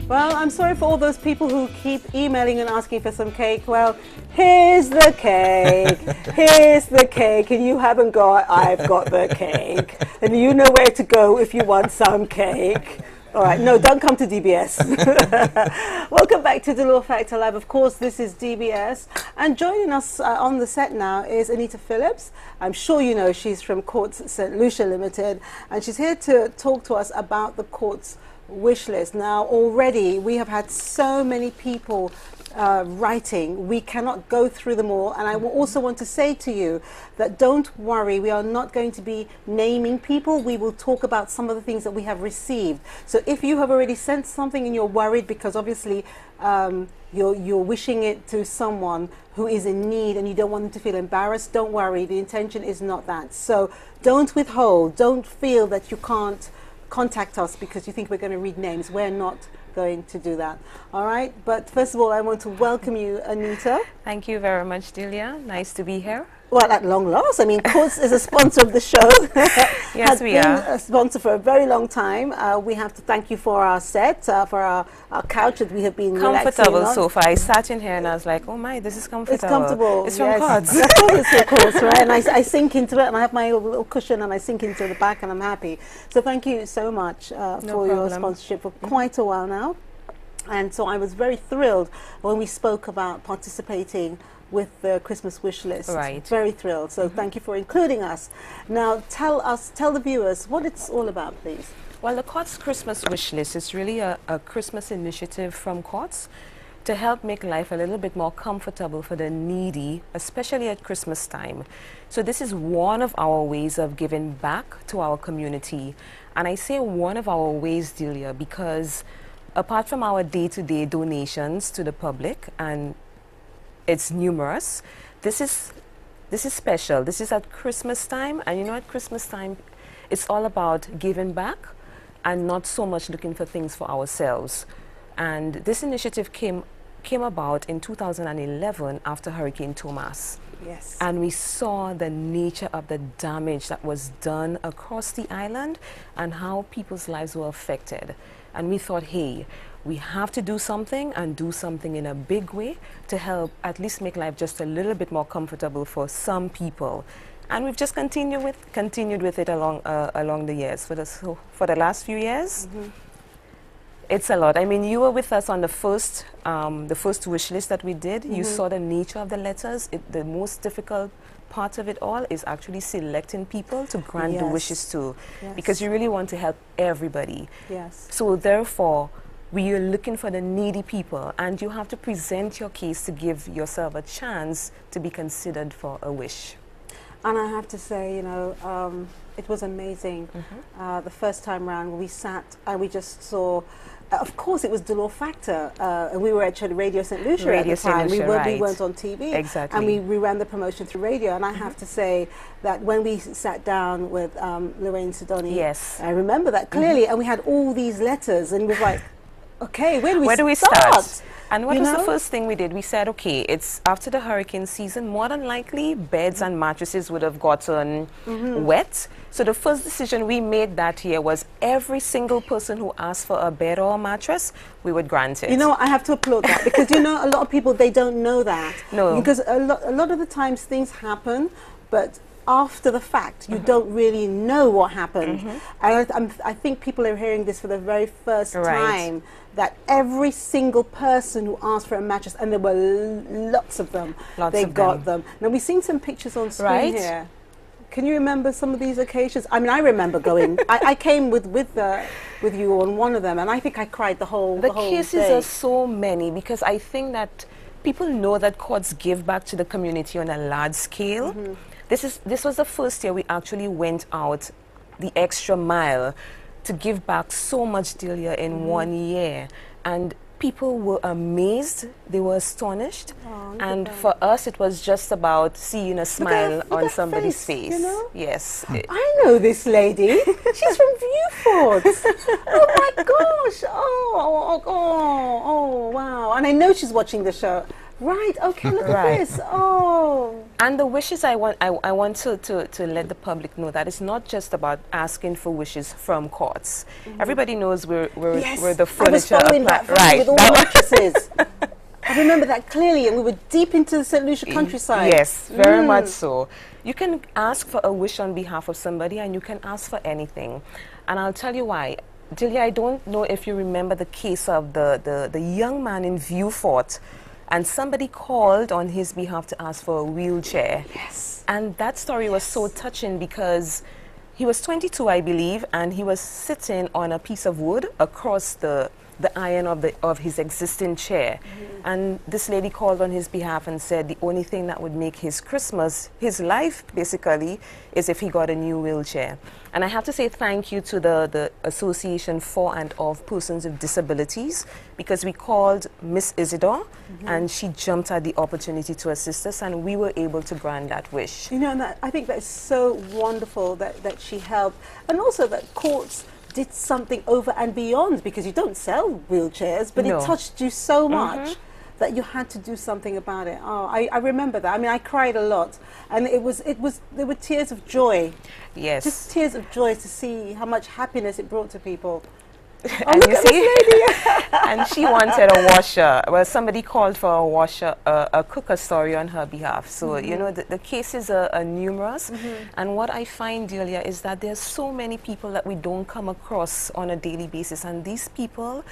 Well, I'm sorry for all those people who keep emailing and asking for some cake. Well, here's the cake. Here's the cake. And you haven't got, I've got the cake. And you know where to go if you want some cake. All right, no, don't come to DBS. Welcome back to Dolor Factor Live. Of course, this is DBS. And joining us on the set now is Anita Phillips. I'm sure you know she's from Courts St. Lucia Limited. And she's here to talk to us about the Courts wish list. Now, already we have had so many people writing. We cannot go through them all. And I also want to say to you that don't worry, we are not going to be naming people. We will talk about some of the things that we have received. So if you have already sent something and you're worried because obviously you're wishing it to someone who is in need and you don't want them to feel embarrassed, don't worry. The intention is not that. So don't withhold. Don't feel that you can't contact us because you think we're going to read names. We're not going to do that. All right, but first of all, I want to welcome you, Anita. Thank you very much, Delia. Nice to be here. Well, at long last. I mean, Courts is a sponsor of the show. Yes, we are. Has been a sponsor for a very long time. We have to thank you for our set, for our couch that we have been comfortable sofa. I sat in here and I was like, oh my, this is comfortable. It's comfortable. It's from Courts. That's what it's, of course, right? And I sink into it, and I have my little cushion, and I sink into the back, and I'm happy. So thank you so much for your sponsorship for quite a while now. And so I was very thrilled when we spoke about participating with the Christmas wish list. Right. Very thrilled. So thank you for including us. Now tell the viewers what it's all about, please. Well, the Courts Christmas wish list is really a Christmas initiative from Courts to help make life a little bit more comfortable for the needy, especially at Christmas time. So this is one of our ways of giving back to our community. And I say one of our ways, Delia, because apart from our day-to-day donations to the public, and it's numerous, this is special. This is at Christmas time, and you know, at Christmas time, it's all about giving back and not so much looking for things for ourselves. And this initiative came about in 2011 after Hurricane Thomas. Yes. And we saw the nature of the damage that was done across the island and how people's lives were affected. And we thought, hey, we have to do something, and do something in a big way to help at least make life just a little bit more comfortable for some people. And we've just continued with it along the years. For the last few years, it's a lot. I mean, you were with us on the first wish list that we did. You saw the nature of the letters. The most difficult part of it all is actually selecting people to grant the wishes to, because you really want to help everybody. Yes. So therefore, we are looking for the needy people, and you have to present your case to give yourself a chance to be considered for a wish. And I have to say, you know, it was amazing. The first time round, we sat and we just saw. Of course, it was Dolor Factor, and we were actually Radio St. Lucia at the time. We weren't on TV. Exactly. And we ran the promotion through radio. And I have to say that when we sat down with Lorraine Sidoni, yes, I remember that clearly, and we had all these letters, and we were like, okay, where do we start? And what was the first thing we did? We said, okay, it's after the hurricane season. More than likely, beds and mattresses would have gotten wet. So the first decision we made that year was every single person who asked for a bed or a mattress, we would grant it. You know, I have to applaud that, because, you know, a lot of people, they don't know that. No. Because a lot of the times things happen, but after the fact, you don't really know what happened. I think people are hearing this for the very first time, that every single person who asked for a mattress, and there were lots of them, they got them. Now, we've seen some pictures on screen here. Can you remember some of these occasions? I mean, I remember going. I came with you on one of them, and I think I cried the whole cases day. are so many, because I think that people know that Courts give back to the community on a large scale. This was the first year we actually went out the extra mile to give back so much, Delia, in 1 year. And people were amazed, they were astonished. And for us, it was just about seeing a smile on somebody's face. You know? Yes. I know this lady. She's from Viewfort. Oh my gosh. Oh, wow. And I know she's watching the show. Right, okay, look at this. Oh. And the wishes I want to let the public know that it's not just about asking for wishes from courts. Everybody knows we're the furniture. I was following that right. with all the mattresses. I remember that clearly, and we were deep into the St. Lucia countryside. Yes, very much so. You can ask for a wish on behalf of somebody, and you can ask for anything. And I'll tell you why. Delia, I don't know if you remember the case of the young man in Viewfort, and somebody called on his behalf to ask for a wheelchair. Yes. And that story was so touching because he was 22, I believe, and he was sitting on a piece of wood across the iron of his existing chair. And this lady called on his behalf and said the only thing that would make his Christmas, his life basically, is if he got a new wheelchair. And I have to say thank you to the Association for and of Persons with Disabilities, because we called Miss Isidore and she jumped at the opportunity to assist us, and we were able to grant that wish. You know, and I think that's so wonderful that she helped, and also that courts did something over and beyond, because you don't sell wheelchairs, but No. it touched you so much that you had to do something about it. Oh, I remember that. I mean, I cried a lot, and there were tears of joy. Yes. Just tears of joy to see how much happiness it brought to people. Oh, And look you at see, this lady. and she wanted a washer. Well, somebody called for a washer, a cooker, sorry, on her behalf. So, you know, the cases are numerous. And what I find, Delia, is that there's so many people that we don't come across on a daily basis. And these people,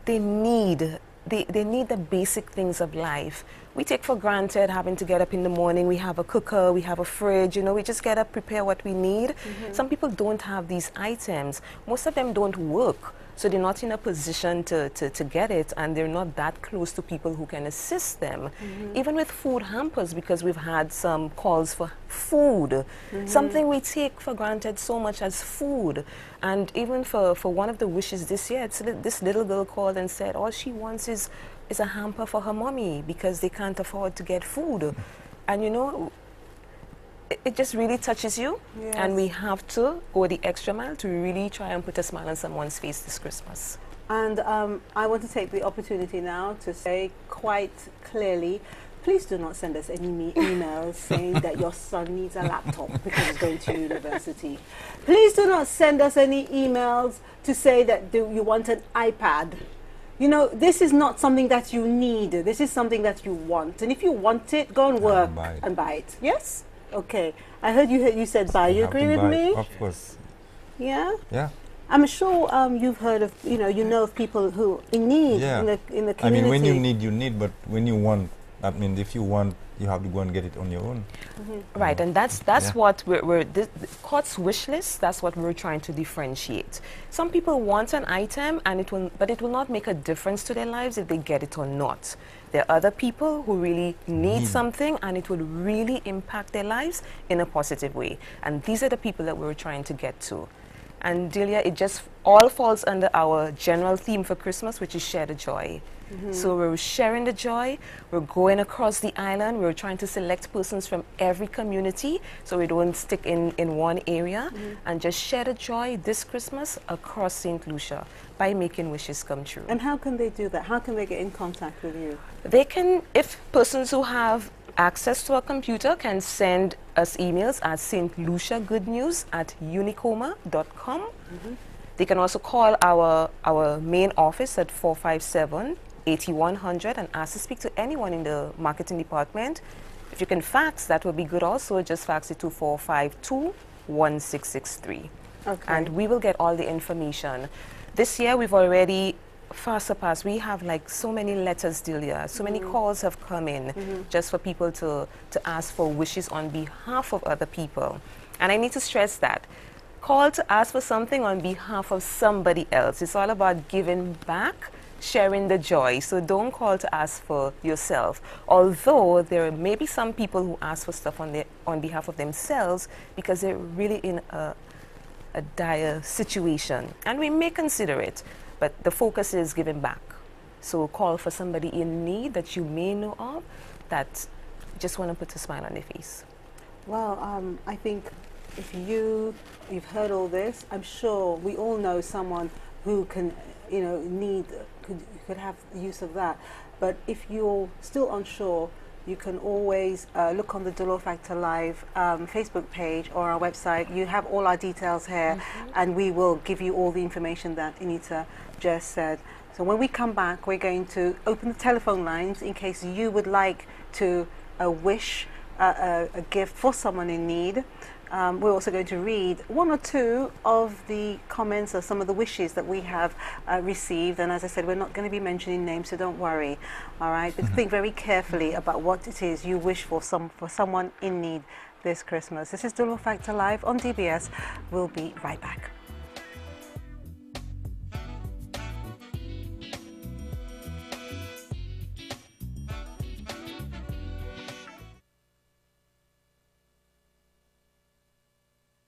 they need the basic things of life. We take for granted having to get up in the morning. We have a cooker, we have a fridge, you know, we just get up, prepare what we need. Some people don't have these items. Most of them don't work, so they're not in a position to get it, and they're not that close to people who can assist them. Even with food hampers, because we've had some calls for food, something we take for granted so much as food. And even for one of the wishes this year, this little girl called and said all she wants is a hamper for her mommy because they can't afford to get food. And you know, it just really touches you. Yes. And we have to go the extra mile to really try and put a smile on someone's face this Christmas. And I want to take the opportunity now to say quite clearly, please do not send us any emails saying that your son needs a laptop because he's going to university. Please do not send us any emails to say that you want an iPad. You know, this is not something that you need. This is something that you want. And if you want it, go and work and buy it. Yes? Okay. I heard you said buy. You agree with me? Of course. Yeah? Yeah. I'm sure you've heard of, you know of people who in need in the community. I mean, when you need, but when you want, I mean, if you want, you have to go and get it on your own. Right, and that's what the court's wish list, that's what we're trying to differentiate. Some people want an item, but it will not make a difference to their lives if they get it or not. There are other people who really need something, and it will really impact their lives in a positive way. And these are the people that we're trying to get to. And Delia, it just all falls under our general theme for Christmas, which is share the joy. So we're sharing the joy, we're going across the island, we're trying to select persons from every community so we don't stick in one area, and just share the joy this Christmas across St. Lucia by making wishes come true. And how can they do that? How can they get in contact with you? They can, if persons who have access to a computer can send us emails at stluciagoodnews@unicoma.com. They can also call our main office at 457-8100 and ask to speak to anyone in the marketing department. If you can fax, that would be good also. Just fax it to 452-1663. Okay. And we will get all the information. This year we've already far surpassed. We have like so many letters, Delia. So many calls have come in just for people to ask for wishes on behalf of other people. And I need to stress that. Call to ask for something on behalf of somebody else. It's all about giving back, sharing the joy. So don't call to ask for yourself. Although there may be some people who ask for stuff on behalf of themselves because they're really in a dire situation. And we may consider it, but the focus is giving back. So call for somebody in need that you may know of that just want to put a smile on their face. Well, I think if you've heard all this, I'm sure we all know someone who can, you know, could have use of that. But if you're still unsure, you can always look on the Dolor Factor Live Facebook page or our website. You have all our details here, and we will give you all the information that Anita just said. So when we come back, we're going to open the telephone lines in case you would like to wish a gift for someone in need. We're also going to read one or two of the comments or some of the wishes that we have received. And as I said, we're not going to be mentioning names, so don't worry. All right, but think very carefully about what it is you wish for someone in need this Christmas. This is Dolor Factor Live on DBS. We'll be right back.